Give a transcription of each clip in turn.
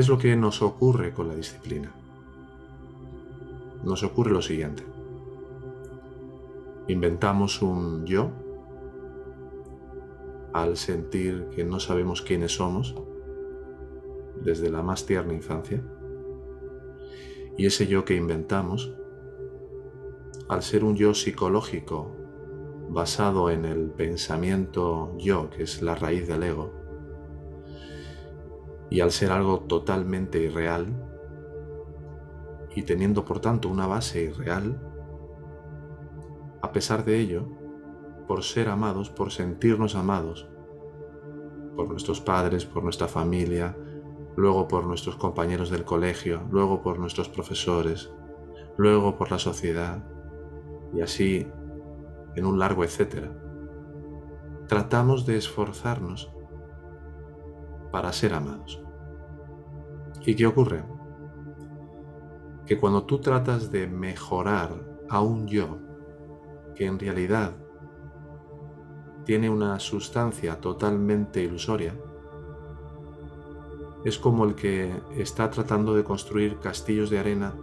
¿Qué es lo que nos ocurre con la disciplina? Nos ocurre lo siguiente. Inventamos un yo al sentir que no sabemos quiénes somos desde la más tierna infancia. Y ese yo que inventamos, al ser un yo psicológico basado en el pensamiento yo, que es la raíz del ego, y al ser algo totalmente irreal, y teniendo por tanto una base irreal, a pesar de ello, por ser amados, por sentirnos amados, por nuestros padres, por nuestra familia, luego por nuestros compañeros del colegio, luego por nuestros profesores, luego por la sociedad, y así en un largo etcétera. Tratamos de esforzarnos para ser amados. ¿Y qué ocurre? Que cuando tú tratas de mejorar a un yo que en realidad tiene una sustancia totalmente ilusoria, es como el que está tratando de construir castillos de arena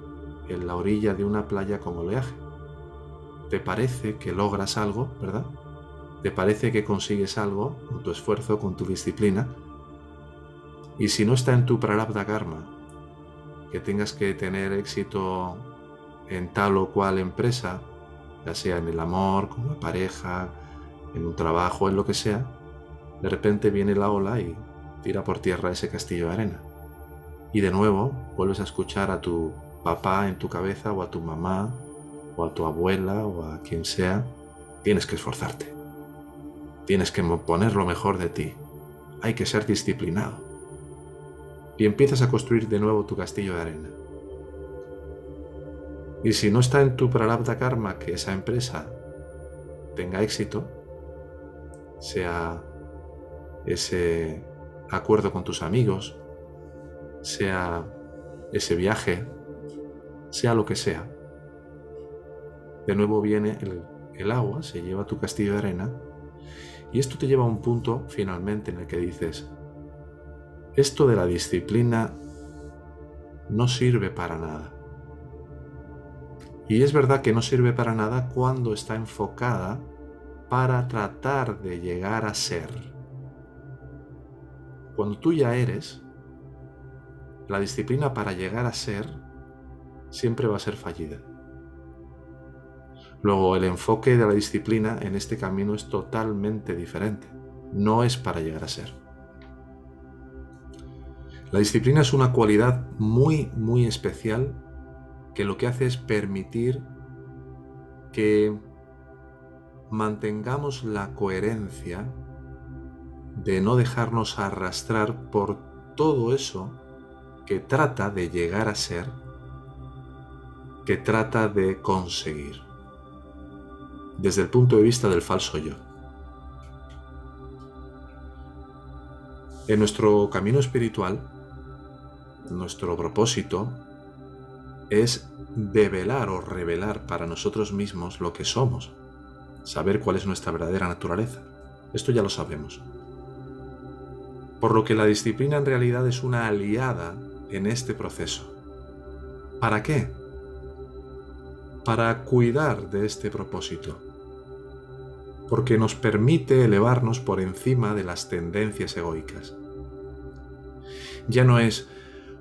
en la orilla de una playa con oleaje. Te parece que logras algo, ¿verdad? Te parece que consigues algo con tu esfuerzo, con tu disciplina, y si no está en tu prarabdha karma, que tengas que tener éxito en tal o cual empresa, ya sea en el amor, como pareja, en un trabajo, en lo que sea, de repente viene la ola y tira por tierra ese castillo de arena. Y de nuevo vuelves a escuchar a tu papá en tu cabeza, o a tu mamá, o a tu abuela, o a quien sea: tienes que esforzarte, tienes que poner lo mejor de ti, hay que ser disciplinado. Y empiezas a construir de nuevo tu castillo de arena. Y si no está en tu prarabdha karma que esa empresa tenga éxito, sea ese acuerdo con tus amigos, sea ese viaje, sea lo que sea, de nuevo viene el agua, se lleva tu castillo de arena, y esto te lleva a un punto finalmente en el que dices: esto de la disciplina no sirve para nada. Y es verdad que no sirve para nada cuando está enfocada para tratar de llegar a ser. Cuando tú ya eres, la disciplina para llegar a ser siempre va a ser fallida. Luego, el enfoque de la disciplina en este camino es totalmente diferente. No es para llegar a ser. La disciplina es una cualidad muy, muy especial que lo que hace es permitir que mantengamos la coherencia de no dejarnos arrastrar por todo eso que trata de llegar a ser, que trata de conseguir, desde el punto de vista del falso yo. En nuestro camino espiritual, nuestro propósito es develar o revelar para nosotros mismos lo que somos, saber cuál es nuestra verdadera naturaleza. Esto ya lo sabemos. Por lo que la disciplina en realidad es una aliada en este proceso. ¿Para qué? Para cuidar de este propósito, porque nos permite elevarnos por encima de las tendencias egoicas. Ya no es: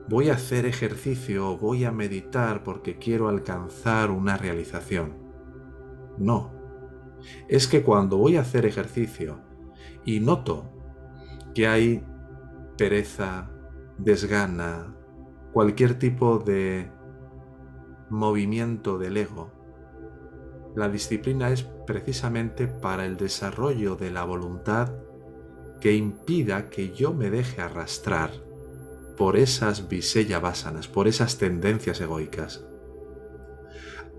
voy a hacer ejercicio o voy a meditar porque quiero alcanzar una realización. No. Es que cuando voy a hacer ejercicio y noto que hay pereza, desgana, cualquier tipo de movimiento del ego, la disciplina es precisamente para el desarrollo de la voluntad que impida que yo me deje arrastrar por esas visaya vasanas, por esas tendencias egoicas.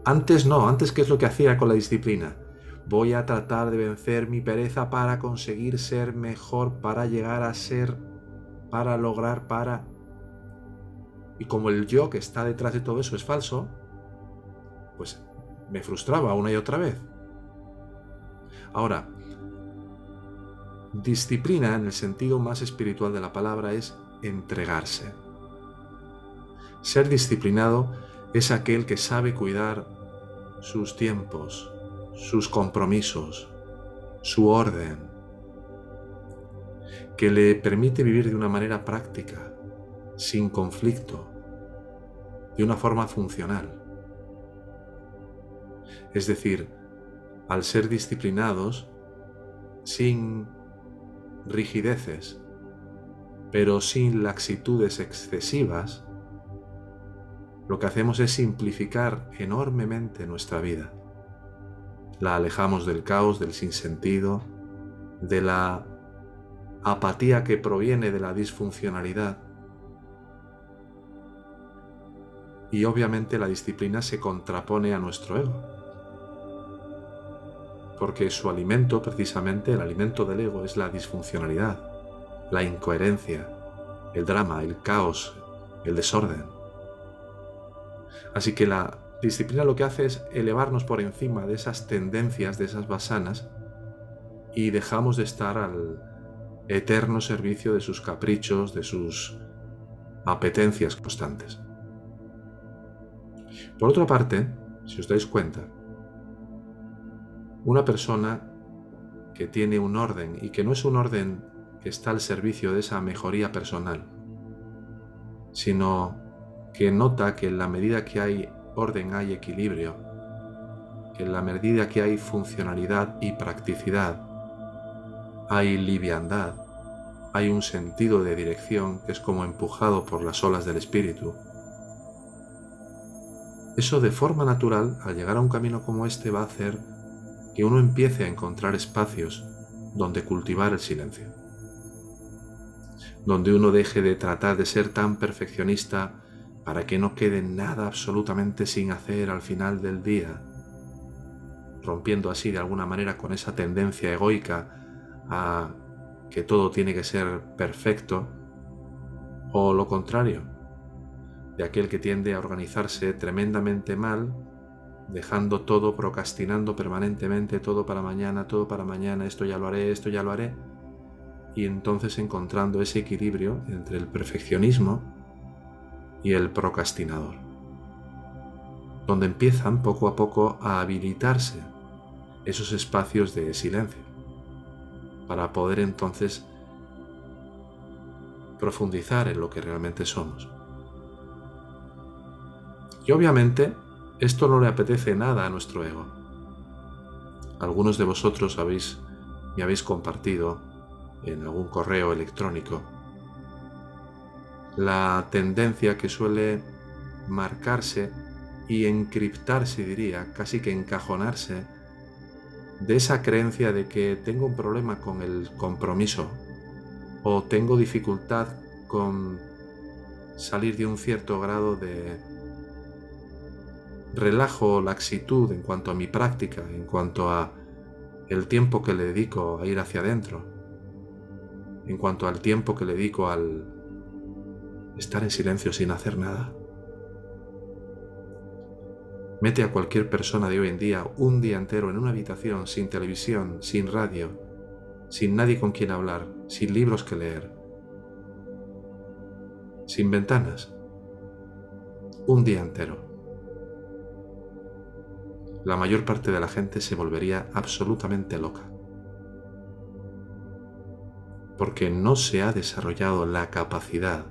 Antes no, antes ¿qué es lo que hacía con la disciplina? Voy a tratar de vencer mi pereza para conseguir ser mejor, para llegar a ser, para lograr, para... Y como el yo que está detrás de todo eso es falso, pues me frustraba una y otra vez. Ahora, disciplina en el sentido más espiritual de la palabra es entregarse. Ser disciplinado es aquel que sabe cuidar sus tiempos, sus compromisos, su orden, que le permite vivir de una manera práctica, sin conflicto, de una forma funcional. Es decir, al ser disciplinados, sin rigideces, pero sin laxitudes excesivas, lo que hacemos es simplificar enormemente nuestra vida. La alejamos del caos, del sinsentido, de la apatía que proviene de la disfuncionalidad. Y obviamente la disciplina se contrapone a nuestro ego, porque su alimento, precisamente el alimento del ego, es la disfuncionalidad, la incoherencia, el drama, el caos, el desorden. Así que la disciplina lo que hace es elevarnos por encima de esas tendencias, de esas vasanas, y dejamos de estar al eterno servicio de sus caprichos, de sus apetencias constantes. Por otra parte, si os dais cuenta, una persona que tiene un orden y que no es un orden que está al servicio de esa mejoría personal, sino que nota que en la medida que hay orden hay equilibrio, que en la medida que hay funcionalidad y practicidad hay liviandad, hay un sentido de dirección que es como empujado por las olas del espíritu. Eso de forma natural, al llegar a un camino como este, va a hacer que uno empiece a encontrar espacios donde cultivar el silencio, donde uno deje de tratar de ser tan perfeccionista para que no quede nada absolutamente sin hacer al final del día, rompiendo así de alguna manera con esa tendencia egoica a que todo tiene que ser perfecto, o lo contrario, de aquel que tiende a organizarse tremendamente mal, dejando todo, procrastinando permanentemente, todo para mañana, esto ya lo haré, y entonces encontrando ese equilibrio entre el perfeccionismo y el procrastinador, donde empiezan poco a poco a habilitarse esos espacios de silencio, para poder entonces profundizar en lo que realmente somos. Y obviamente esto no le apetece nada a nuestro ego. Algunos de vosotros me habéis compartido en algún correo electrónico la tendencia que suele marcarse y encriptarse, diría, casi que encajonarse, de esa creencia de que tengo un problema con el compromiso o tengo dificultad con salir de un cierto grado de relajo o laxitud en cuanto a mi práctica, en cuanto a el tiempo que le dedico a ir hacia adentro, en cuanto al tiempo que le dedico al estar en silencio sin hacer nada. Mete a cualquier persona de hoy en día un día entero en una habitación sin televisión, sin radio, sin nadie con quien hablar, sin libros que leer, sin ventanas. Un día entero. La mayor parte de la gente se volvería absolutamente loca, porque no se ha desarrollado la capacidad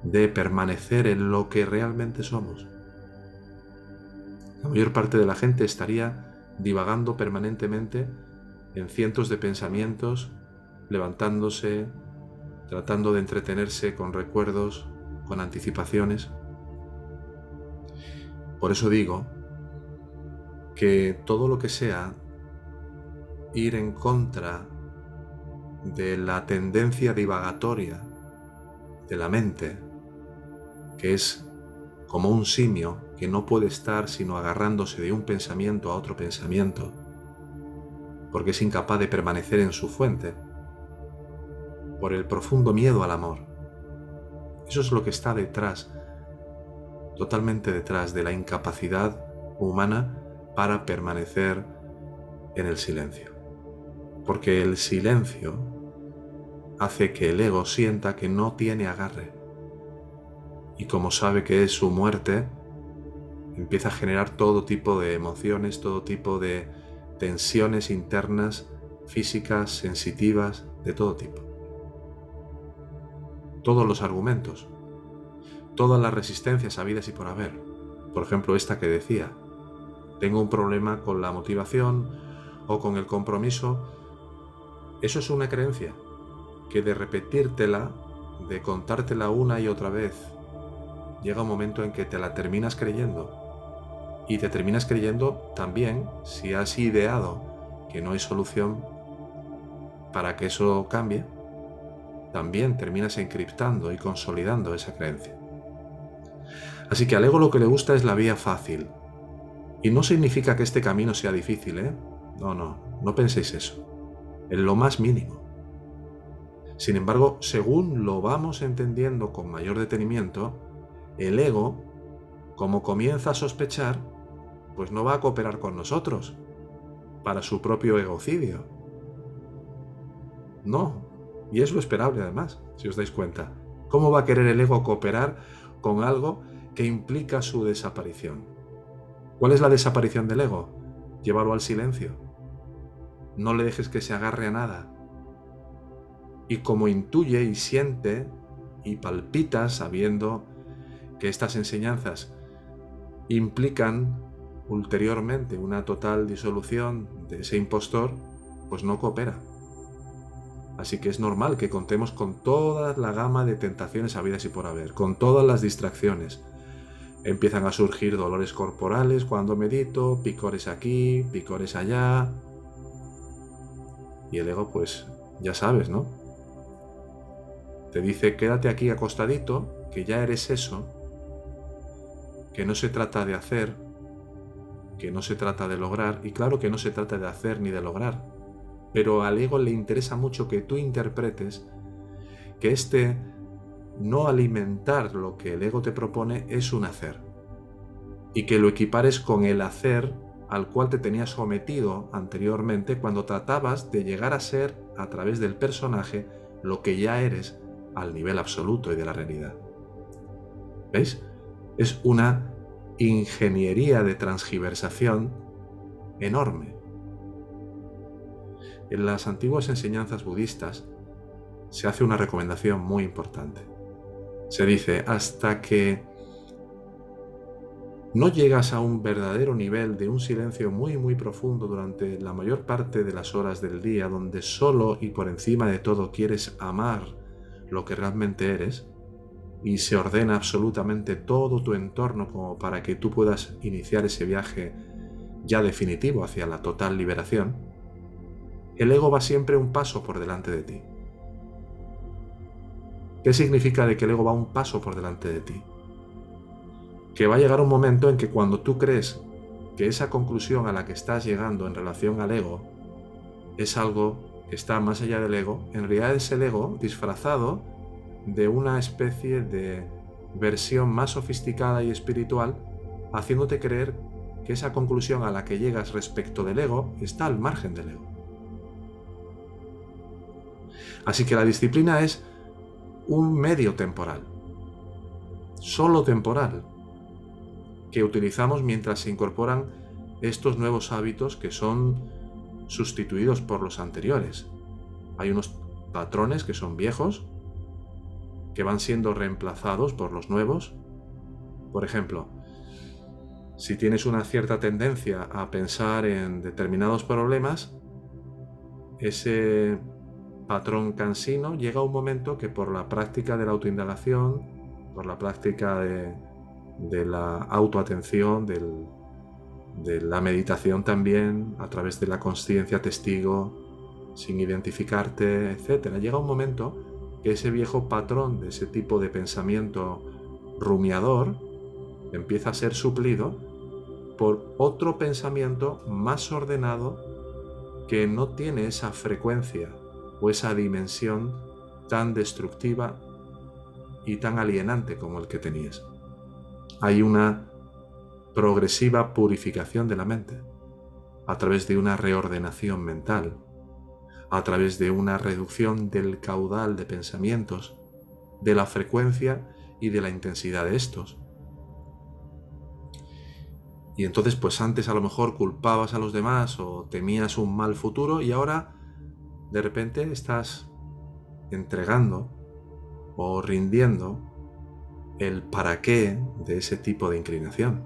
de permanecer en lo que realmente somos. La mayor parte de la gente estaría divagando permanentemente en cientos de pensamientos, levantándose, tratando de entretenerse con recuerdos, con anticipaciones. Por eso digo que todo lo que sea ir en contra de la tendencia divagatoria de la mente, que es como un simio que no puede estar sino agarrándose de un pensamiento a otro pensamiento, porque es incapaz de permanecer en su fuente, por el profundo miedo al amor. Eso es lo que está detrás, totalmente detrás de la incapacidad humana para permanecer en el silencio. Porque el silencio hace que el ego sienta que no tiene agarre y como sabe que es su muerte, empieza a generar todo tipo de emociones, todo tipo de tensiones internas, físicas, sensitivas, de todo tipo. Todos los argumentos, todas las resistencias habidas y por haber. Por ejemplo, esta que decía, tengo un problema con la motivación o con el compromiso. Eso es una creencia que de repetírtela, de contártela una y otra vez, llega un momento en que te la terminas creyendo. Y te terminas creyendo también, si has ideado que no hay solución para que eso cambie, también terminas encriptando y consolidando esa creencia. Así que al ego lo que le gusta es la vía fácil. Y no significa que este camino sea difícil, ¿eh? No penséis eso. En lo más mínimo. Sin embargo, según lo vamos entendiendo con mayor detenimiento, el ego, como comienza a sospechar, pues no va a cooperar con nosotros para su propio egocidio. No, y es lo esperable además, si os dais cuenta. ¿Cómo va a querer el ego cooperar con algo que implica su desaparición? ¿Cuál es la desaparición del ego? Llévalo al silencio. No le dejes que se agarre a nada. Y como intuye y siente y palpita sabiendo que estas enseñanzas implican ulteriormente una total disolución de ese impostor, pues no coopera. Así que es normal que contemos con toda la gama de tentaciones habidas y por haber, con todas las distracciones. Empiezan a surgir dolores corporales cuando medito, picores aquí, picores allá. Y el ego, pues, ya sabes, ¿no? Te dice, quédate aquí acostadito, que ya eres eso, que no se trata de hacer, que no se trata de lograr, y claro que no se trata de hacer ni de lograr, pero al ego le interesa mucho que tú interpretes que este no alimentar lo que el ego te propone es un hacer, y que lo equipares con el hacer al cual te tenías sometido anteriormente cuando tratabas de llegar a ser, a través del personaje, lo que ya eres al nivel absoluto y de la realidad. ¿Veis? Es una ingeniería de transgiversación enorme. En las antiguas enseñanzas budistas se hace una recomendación muy importante. Se dice, hasta que no llegas a un verdadero nivel de un silencio muy muy profundo durante la mayor parte de las horas del día, donde solo y por encima de todo quieres amar lo que realmente eres, y se ordena absolutamente todo tu entorno como para que tú puedas iniciar ese viaje ya definitivo hacia la total liberación, el ego va siempre un paso por delante de ti. ¿Qué significa de que el ego va un paso por delante de ti? Que va a llegar un momento en que cuando tú crees que esa conclusión a la que estás llegando en relación al ego es algo que está más allá del ego, en realidad es el ego disfrazado de una especie de versión más sofisticada y espiritual, haciéndote creer que esa conclusión a la que llegas respecto del ego está al margen del ego. Así que la disciplina es un medio temporal, solo temporal, que utilizamos mientras se incorporan estos nuevos hábitos que son sustituidos por los anteriores. Hay unos patrones que son viejos, que van siendo reemplazados por los nuevos. Por ejemplo, si tienes una cierta tendencia a pensar en determinados problemas, ese patrón cansino llega un momento que por la práctica de la autoindagación, por la práctica de la autoatención, de la meditación también, a través de la consciencia testigo, sin identificarte, etc., llega un momento que ese viejo patrón de ese tipo de pensamiento rumiador empieza a ser suplido por otro pensamiento más ordenado que no tiene esa frecuencia o esa dimensión tan destructiva y tan alienante como el que tenías. Hay una progresiva purificación de la mente a través de una reordenación mental, a través de una reducción del caudal de pensamientos, de la frecuencia y de la intensidad de estos. Y entonces pues antes a lo mejor culpabas a los demás o temías un mal futuro y ahora de repente estás entregando o rindiendo el para qué de ese tipo de inclinación.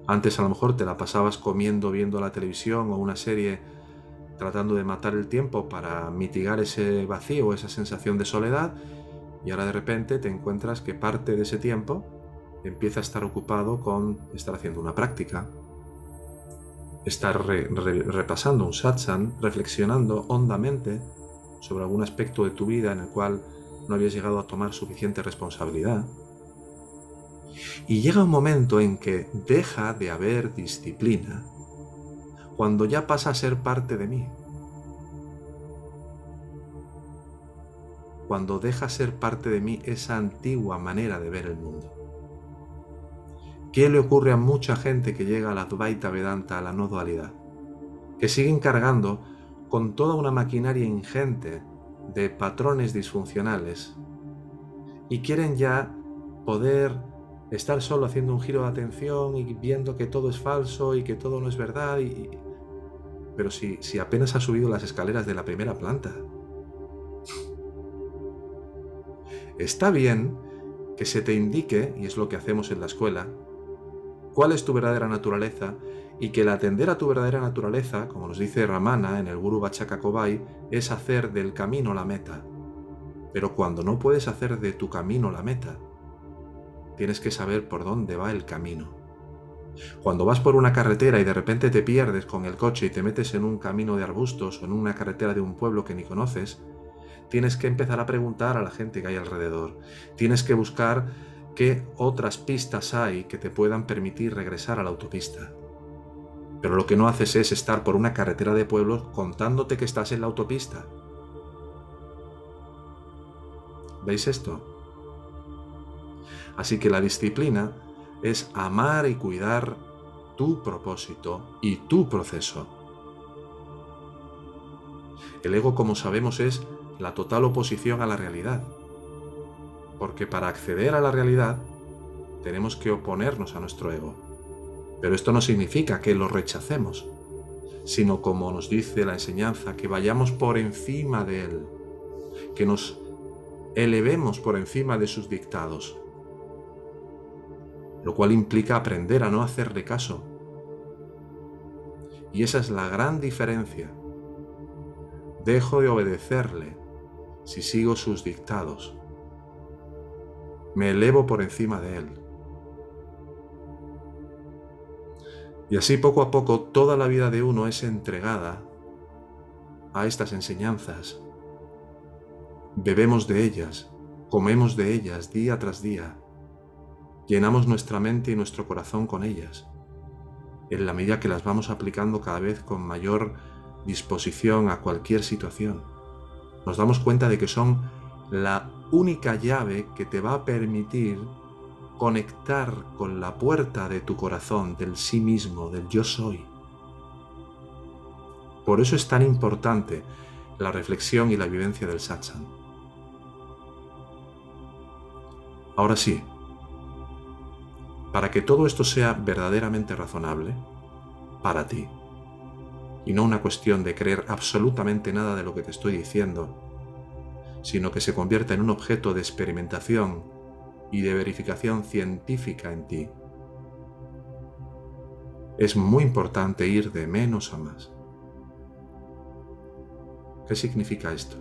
Antes a lo mejor te la pasabas comiendo, viendo la televisión o una serie tratando de matar el tiempo para mitigar ese vacío, esa sensación de soledad, y ahora de repente te encuentras que parte de ese tiempo empieza a estar ocupado con estar haciendo una práctica, estar repasando un satsang, reflexionando hondamente sobre algún aspecto de tu vida en el cual no habías llegado a tomar suficiente responsabilidad. Y llega un momento en que deja de haber disciplina cuando ya pasa a ser parte de mí. Cuando deja ser parte de mí esa antigua manera de ver el mundo. ¿Qué le ocurre a mucha gente que llega a la Advaita Vedanta, a la no dualidad? Que siguen cargando con toda una maquinaria ingente de patrones disfuncionales y quieren ya poder estar solo haciendo un giro de atención y viendo que todo es falso y que todo no es verdad. Pero si apenas has subido las escaleras de la primera planta. Está bien que se te indique, y es lo que hacemos en la escuela, cuál es tu verdadera naturaleza y que el atender a tu verdadera naturaleza, como nos dice Ramana en el Guru Vachaka Kovai, es hacer del camino la meta. Pero cuando no puedes hacer de tu camino la meta, tienes que saber por dónde va el camino. Cuando vas por una carretera y de repente te pierdes con el coche y te metes en un camino de arbustos o en una carretera de un pueblo que ni conoces, tienes que empezar a preguntar a la gente que hay alrededor. Tienes que buscar qué otras pistas hay que te puedan permitir regresar a la autopista. Pero lo que no haces es estar por una carretera de pueblos contándote que estás en la autopista. ¿Veis esto? Así que la disciplina es amar y cuidar tu propósito y tu proceso. El ego, como sabemos, es la total oposición a la realidad. Porque para acceder a la realidad tenemos que oponernos a nuestro ego. Pero esto no significa que lo rechacemos, sino, como nos dice la enseñanza, que vayamos por encima de él, que nos elevemos por encima de sus dictados, lo cual implica aprender a no hacerle caso. Y esa es la gran diferencia. Dejo de obedecerle si sigo sus dictados. Me elevo por encima de él. Y así poco a poco toda la vida de uno es entregada a estas enseñanzas. Bebemos de ellas, comemos de ellas día tras día. Llenamos nuestra mente y nuestro corazón con ellas, en la medida que las vamos aplicando cada vez con mayor disposición a cualquier situación. Nos damos cuenta de que son la única llave que te va a permitir conectar con la puerta de tu corazón, del sí mismo, del yo soy. Por eso es tan importante la reflexión y la vivencia del satsang. Ahora sí, para que todo esto sea verdaderamente razonable para ti, y no una cuestión de creer absolutamente nada de lo que te estoy diciendo, sino que se convierta en un objeto de experimentación y de verificación científica en ti, es muy importante ir de menos a más. ¿Qué significa esto?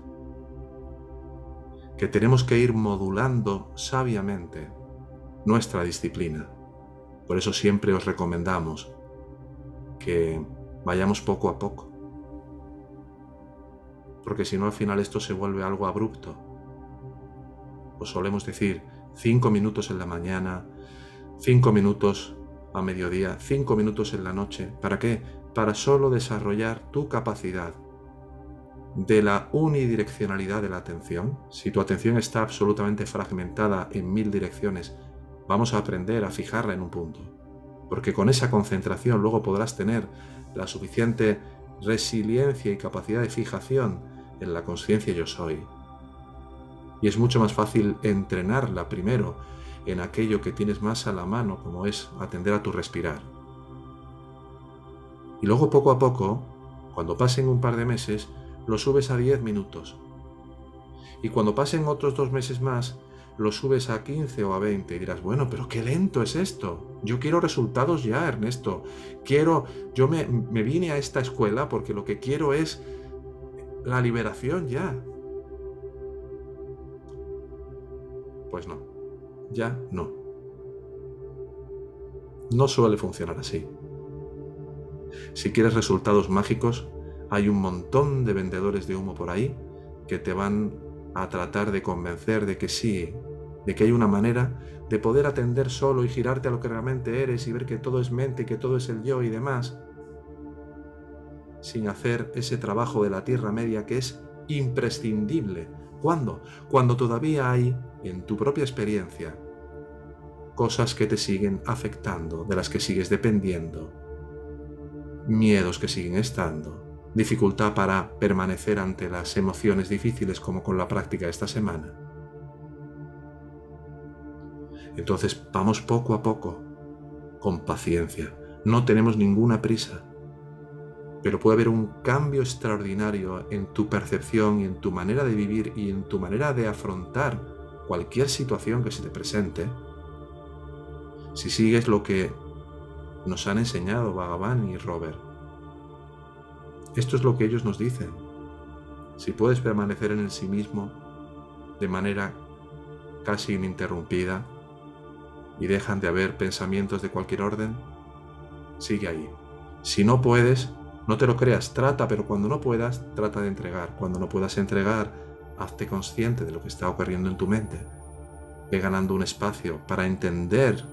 Que tenemos que ir modulando sabiamente nuestra disciplina. Por eso siempre os recomendamos que vayamos poco a poco, porque si no al final esto se vuelve algo abrupto. Os solemos decir 5 minutos en la mañana, 5 minutos a mediodía, 5 minutos en la noche. ¿Para qué? Para solo desarrollar tu capacidad de la unidireccionalidad de la atención. Si tu atención está absolutamente fragmentada en 1000 direcciones, vamos a aprender a fijarla en un punto, porque con esa concentración luego podrás tener la suficiente resiliencia y capacidad de fijación en la conciencia yo soy. Y es mucho más fácil entrenarla primero en aquello que tienes más a la mano, como es atender a tu respirar. Y luego poco a poco, cuando pasen un par de meses, lo subes a 10 minutos. Y cuando pasen otros 2 meses más, lo subes a 15 o a 20 y dirás, bueno, pero qué lento es esto. Yo quiero resultados ya, Ernesto. Yo me vine a esta escuela porque lo que quiero es la liberación ya. Pues no, ya no. No suele funcionar así. Si quieres resultados mágicos, hay un montón de vendedores de humo por ahí que te van a tratar de convencer de que sí, de que hay una manera de poder atender solo y girarte a lo que realmente eres y ver que todo es mente y que todo es el yo y demás, sin hacer ese trabajo de la Tierra Media que es imprescindible. ¿Cuándo? Cuando todavía hay, en tu propia experiencia, cosas que te siguen afectando, de las que sigues dependiendo, miedos que siguen estando, dificultad para permanecer ante las emociones difíciles como con la práctica de esta semana. Entonces vamos poco a poco, con paciencia. No tenemos ninguna prisa, pero puede haber un cambio extraordinario en tu percepción y en tu manera de vivir y en tu manera de afrontar cualquier situación que se te presente si sigues lo que nos han enseñado Bhagavan y Robert. Esto es lo que ellos nos dicen. Si puedes permanecer en el sí mismo de manera casi ininterrumpida y dejan de haber pensamientos de cualquier orden, sigue ahí. Si no puedes, no te lo creas, trata, pero cuando no puedas, trata de entregar. Cuando no puedas entregar, hazte consciente de lo que está ocurriendo en tu mente. Ve ganando un espacio para entender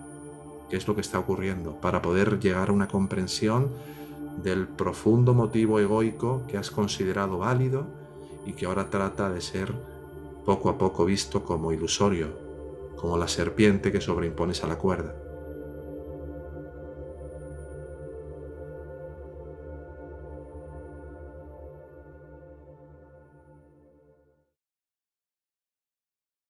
qué es lo que está ocurriendo, para poder llegar a una comprensión del profundo motivo egoico que has considerado válido y que ahora trata de ser poco a poco visto como ilusorio, como la serpiente que sobreimpones a la cuerda.